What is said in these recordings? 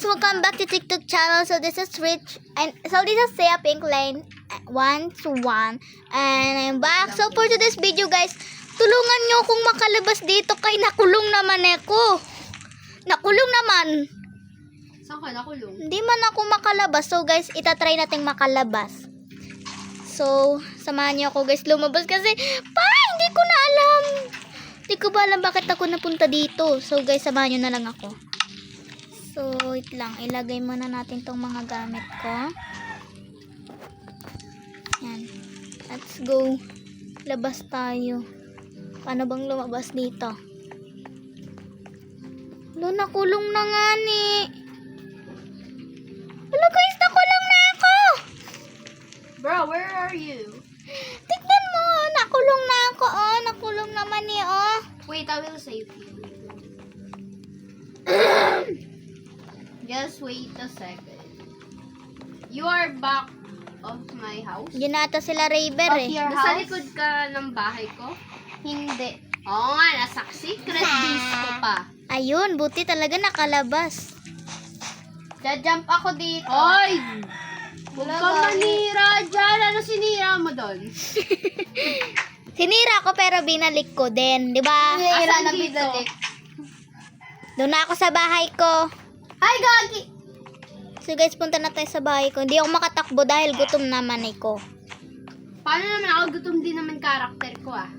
guys, welcome back to TikTok channel. So this is Rich and so this is Saya Pink Lane 121 and I'm back. So for today's video guys, tulungan nyo akong makalabas dito kay nakulong naman ako. Nakulong naman. Saan ka nakulong? Hindi man ako makalabas. So guys, itatry nating makalabas. So, samahan niyo ako guys lumabas kasi hindi ko na alam. Hindi ko ba alam bakit ako napunta dito. So guys, samahan niyo na lang ako. So, wait lang. Ilagay muna natin tong mga gamit ko. Yan. Let's go. Labas tayo. Paano bang lumabas dito? Nakulong na nga ni. Hello guys, nakulong na ako! Bro, where are you? Tignan mo, nakulong na ako. Oh, nakulong naman ni, oh. Wait, I will save you. Just wait a second. You are back of my house? Yun nata sila Raver eh. Nasa likod ka ng bahay ko? Hindi. Oo nga, nasa secret base ko pa. Ayun, buti talaga nakalabas. Jajump ako dito. Oy! Huwag ka manira dyan. Ano sinira mo doon? Sinira ko pero binalik ko din, di ba? Asan dito? Doon na ako sa bahay ko. Ay, gagi! So guys, punta na tayo sa bahay ko. Hindi ako makatakbo dahil gutom naman ako. Paano naman ako? Gutom din naman karakter ko ah.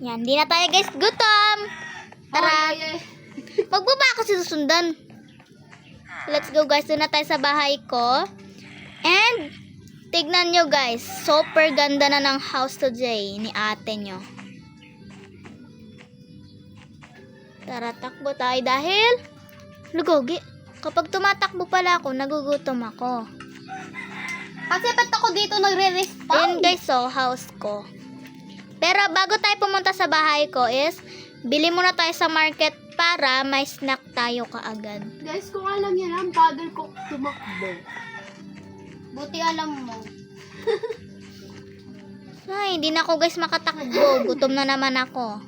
Yan, di na tayo guys gutom. Tara. Magbaba ako susundan. Let's go guys, doon na tayo sa bahay ko. And, tignan nyo guys, super ganda na ng house today ni ate nyo. Tara, takbo tayo dahil lugogi. Kapag tumatakbo pala ako, nagugutom ako. Kasi ba't ako dito nagre-respawn? Ayun guys, so house ko. Pero bago tayo pumunta sa bahay ko is, bili muna tayo sa market para may snack tayo kaagad. Guys, kung alam niyo lang, bagal ko tumakbo. Buti alam mo. Ay, hindi na ako guys makatakbo. Gutom na naman ako.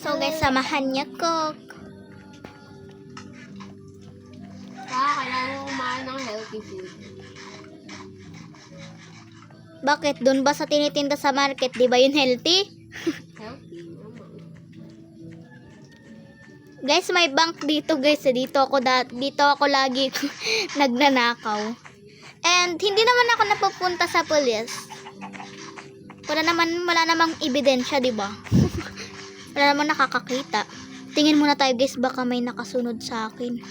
So guys, samahan niya ko. Kailangan ko kumain ng healthy food. Bakit? Doon ba sa tinitinda sa market, di ba yun healthy? Healthy? Guys, may bank dito guys. Dito ako lagi nagnanakaw. And hindi naman ako napupunta sa pulis. Wala namang ebidensya, di ba? Wala namang nakakakita. Tingin muna tayo guys, baka may nakasunod sa akin.